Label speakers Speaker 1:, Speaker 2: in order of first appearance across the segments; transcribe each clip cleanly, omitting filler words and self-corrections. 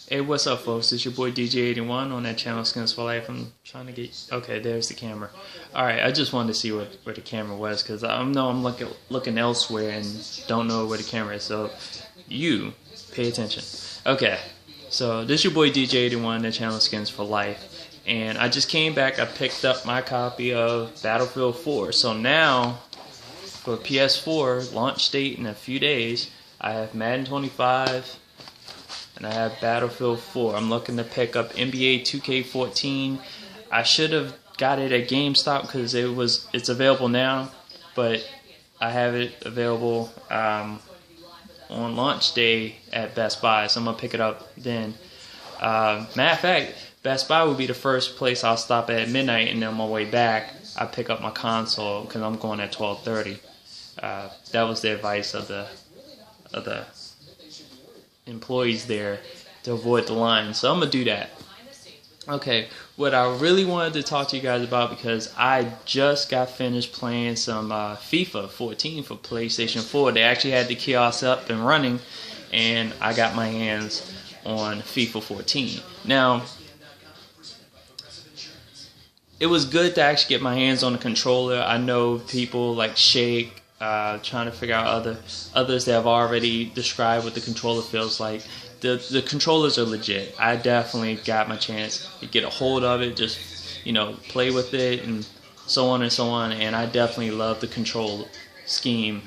Speaker 1: Hey, what's up, folks? It's your boy DJ81 on that channel, Skins for Life. I'm trying to get... Okay, there's the camera. Alright, I just wanted to see where the camera was, because I know I'm looking elsewhere and don't know where the camera is, so you pay attention. Okay, so this is your boy DJ81, that channel, Skins for Life. And I just came back, I picked up my copy of Battlefield 4. So now, for PS4, launch date in a few days, I have Madden 25... and I have Battlefield 4. I'm looking to pick up NBA 2K14. I should have got it at Gamestop because it's available now, but I have it available on launch day at Best Buy, so I'm gonna pick it up then. Matter of fact, Best Buy will be the first place I'll stop at midnight, and then on my way back, I pick up my console because I'm going at 12:30. That was the advice of the employees there to avoid the line, so I'm gonna do that. Okay, what I really wanted to talk to you guys about, because I just got finished playing some FIFA 14 for PlayStation 4. They actually had the kiosk up and running, and I got my hands on FIFA 14. Now, it was good to actually get my hands on the controller. I know people like Shake, trying to figure out others that have already described what the controller feels like. The controllers are legit. I definitely got my chance to get a hold of it, just play with it and so on and so on. And I definitely love the control scheme.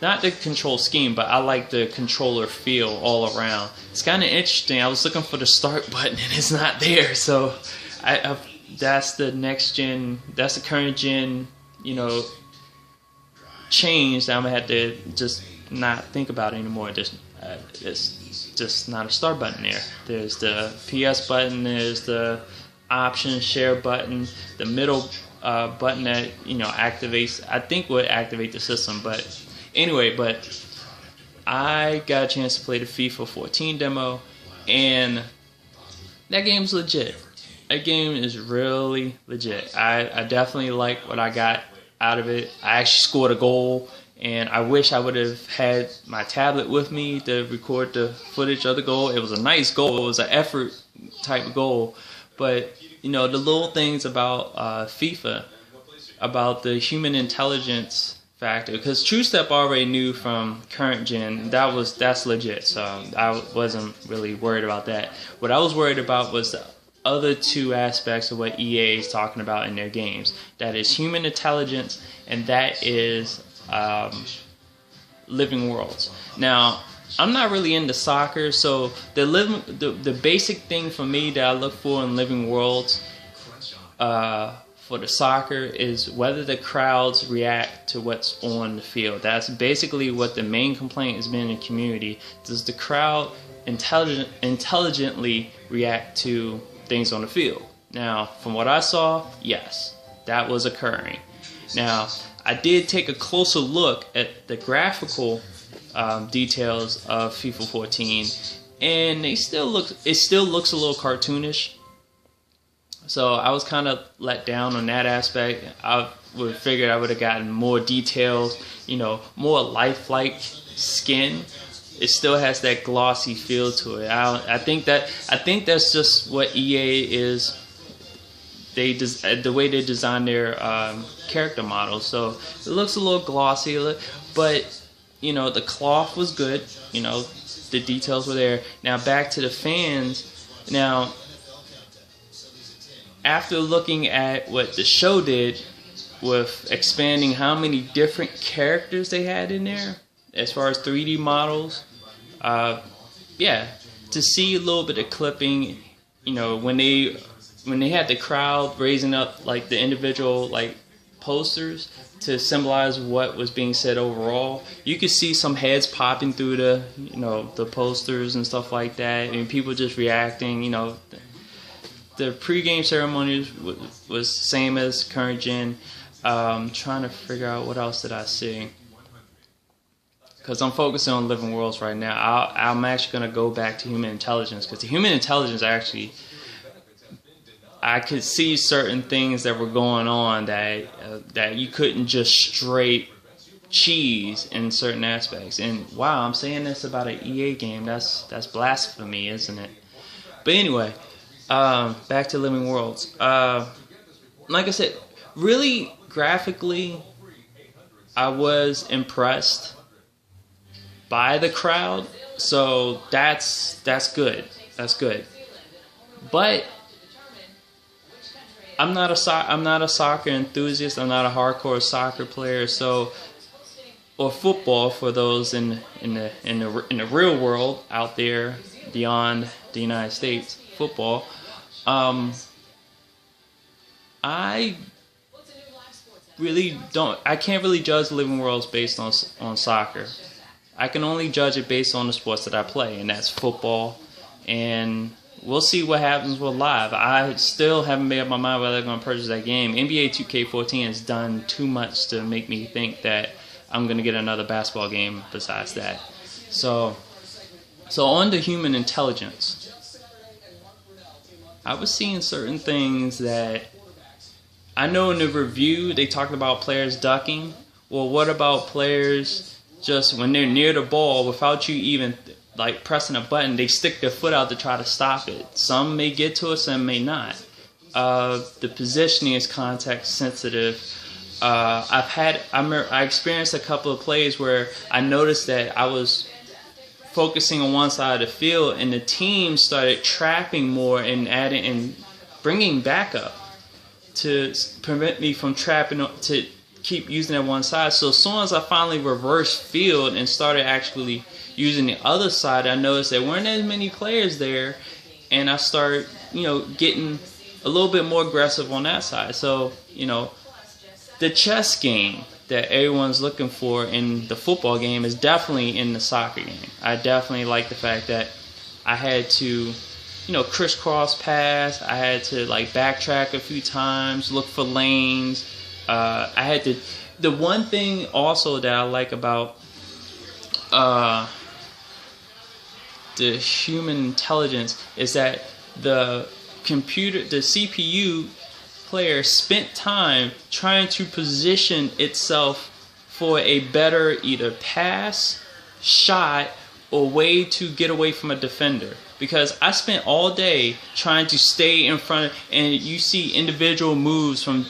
Speaker 1: Not the control scheme, but I like the controller feel all around. It's kind of interesting. I was looking for the start button and it's not there. So that's the next gen. That's the current gen. Change that I'm gonna have to just not think about it anymore. It's just not a start button there. There's the PS button. There's the option share button. The middle button that activates. I think would activate the system. But anyway, I got a chance to play the FIFA 14 demo, and that game's legit. That game is really legit. I definitely like what I got out of it. I actually scored a goal, and I wish I would have had my tablet with me to record the footage of the goal. It was a nice goal. It was an effort type goal, but the little things about FIFA, about the human intelligence factor, because True Step already knew from current gen that's legit, so I wasn't really worried about that. What I was worried about was the other two aspects of what EA is talking about in their games. That is human intelligence, and that is living worlds. Now, I'm not really into soccer, so the basic thing for me that I look for in living worlds for the soccer is whether the crowds react to what's on the field. That's basically what the main complaint has been in the community. Does the crowd intelligently react to things on the field? Now, from what I saw, yes, that was occurring. Now, I did take a closer look at the graphical details of FIFA 14, and it still looks a little cartoonish. So I was kind of let down on that aspect. I would have figured I would have gotten more details, more lifelike skin. It still has that glossy feel to it. I think that's just what EA is. The way they design their character models. So it looks a little glossy, but the cloth was good. The details were there. Now back to the fans. Now, after looking at what the show did with expanding how many different characters they had in there, as far as 3D models, to see a little bit of clipping, when they had the crowd raising up like the individual posters to symbolize what was being said overall, you could see some heads popping through the posters and stuff like that, and people just reacting. The pre-game ceremony was same as current gen. Trying to figure out what else did I see, because I'm focusing on living worlds right now. I'm actually going to go back to human intelligence, because the human intelligence actually, I could see certain things that were going on that you couldn't just straight cheese in certain aspects. And wow, I'm saying this about an EA game. That's blasphemy, isn't it? But anyway, back to Living Worlds. Like I said, really graphically, I was impressed by the crowd. So that's good. That's good. But I'm not a soccer enthusiast. I'm not a hardcore soccer player. So, or football for those in the real world out there beyond the United States. Football. I really don't. I can't really judge Living Worlds based on soccer. I can only judge it based on the sports that I play, and that's football. And we'll see what happens with live. I still haven't made up my mind whether I'm going to purchase that game. NBA 2K14 has done too much to make me think that I'm going to get another basketball game besides that. So on to human intelligence. I was seeing certain things that I know in the review they talked about players ducking. Well, what about players just when they're near the ball without you even like pressing a button, they stick their foot out to try to stop it. Some may get to it, some may not. The positioning is context sensitive. I experienced a couple of plays where I noticed that I was focusing on one side of the field, and the team started trapping more and adding and bringing backup to prevent me from trapping to keep using that one side. So as soon as I finally reversed field and started actually using the other side, I noticed there weren't as many players there, and I started, getting a little bit more aggressive on that side. So, the chess game that everyone's looking for in the football game is definitely in the soccer game. I definitely like the fact that I had to, crisscross pass. I had to backtrack a few times, look for lanes. I had to. The one thing also that I like about the human intelligence is that the CPU player spent time trying to position itself for a better either pass, shot, or way to get away from a defender. Because I spent all day trying to stay in front of, and you see individual moves from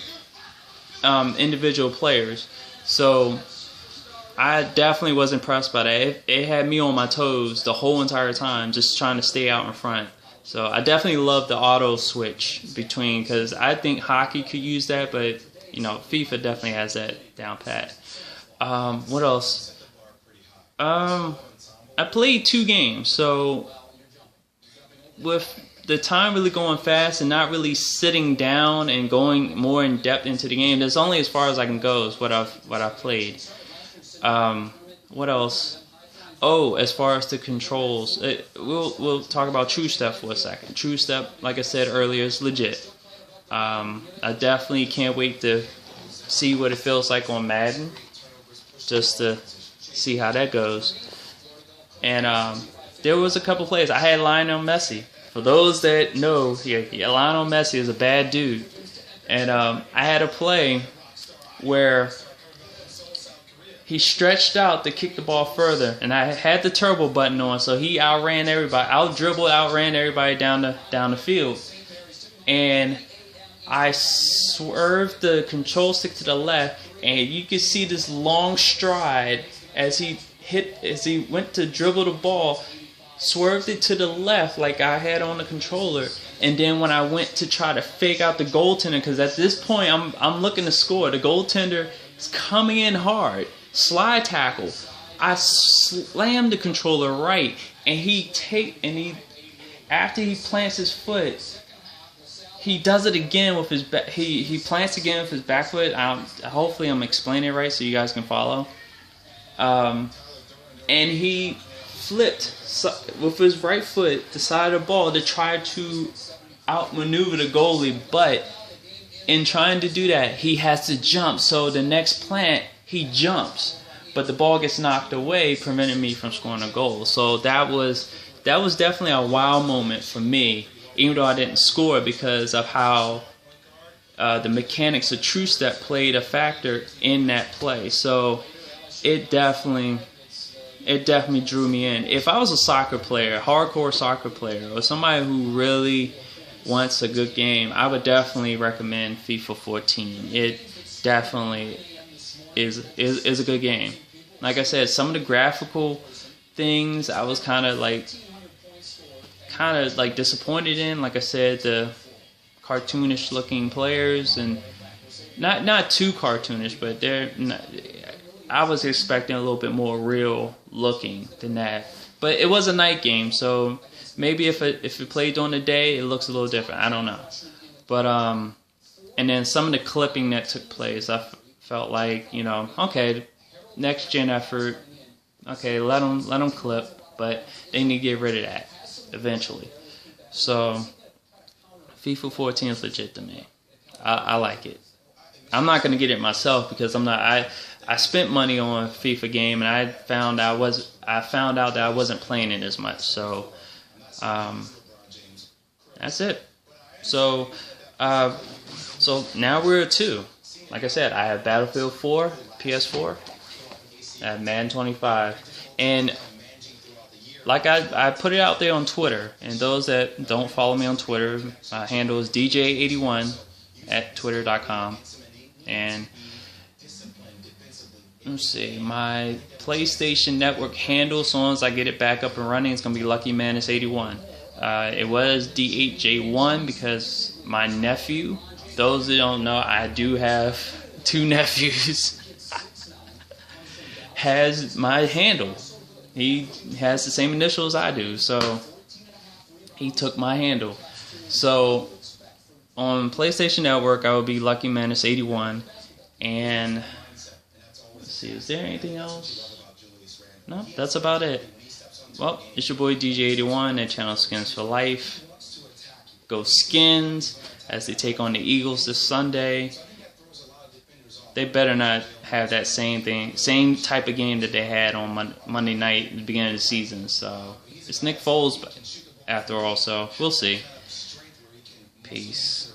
Speaker 1: individual players. So I definitely was impressed by that. It had me on my toes the whole entire time, just trying to stay out in front. So I definitely love the auto switch between, because I think hockey could use that, but FIFA definitely has that down pat. What else? I played 2 games, so with the time really going fast and not really sitting down and going more in depth into the game, that's only as far as I can go is what I've played. What else? Oh, as far as the controls, we'll talk about True Step for a second. True Step, like I said earlier, is legit. I definitely can't wait to see what it feels like on Madden, just to see how that goes. And there was a couple plays. I had Lionel Messi. For those that know, Lionel Messi is a bad dude. And I had a play where he stretched out to kick the ball further, and I had the turbo button on, so he outran everybody, outran everybody down the field. And I swerved the control stick to the left, and you could see this long stride as he went to dribble the ball, swerved it to the left like I had on the controller. And then when I went to try to fake out the goaltender, because at this point I'm looking to score, the goaltender is coming in hard. Slide tackle. I slammed the controller right, and after he plants his foot, he does it again with his back. He plants again with his back foot. Hopefully I'm explaining it right so you guys can follow. And he flipped with his right foot the side of the ball to try to outmaneuver the goalie, but in trying to do that, he has to jump. So the next plant, he jumps, but the ball gets knocked away, preventing me from scoring a goal. So that was definitely a wow moment for me, even though I didn't score, because of how the mechanics of True Step played a factor in that play. So it definitely drew me in. If I was a soccer player, hardcore soccer player, or somebody who really wants a good game, I would definitely recommend FIFA 14. It definitely is a good game. Like I said, some of the graphical things I was kind of like disappointed in. Like I said, the cartoonish looking players, and not too cartoonish, but I was expecting a little bit more real looking than that. But it was a night game, so maybe if it played during the day, it looks a little different. I don't know. But and then some of the clipping that took place, I felt like, okay, next gen effort, okay, let them clip, but they need to get rid of that eventually. So FIFA 14 is legit to me. I like it. I'm not gonna get it myself because I'm not. I spent money on a FIFA game, and I found out that I wasn't playing it as much. So that's it. So now we're at 2. Like I said, I have Battlefield 4, PS4. I have Madden 25, and like I put it out there on Twitter. And those that don't follow me on Twitter, my handle is DJ81 at twitter.com. And let's see, my PlayStation Network handle, as soon as I get it back up and running, it's going to be Lucky Manus 81. It was D8J1 because my nephew, those that don't know, I do have 2 nephews, has my handle. He has the same initials I do, so he took my handle. So on PlayStation Network, I would be Lucky Manus 81, and let's see, is there anything else? No, that's about it. Well, it's your boy DJ81, that channel Skins for Life. Go Skins as they take on the Eagles this Sunday. They better not have that same type of game that they had on Monday night at the beginning of the season. So it's Nick Foles after all, so we'll see. Peace.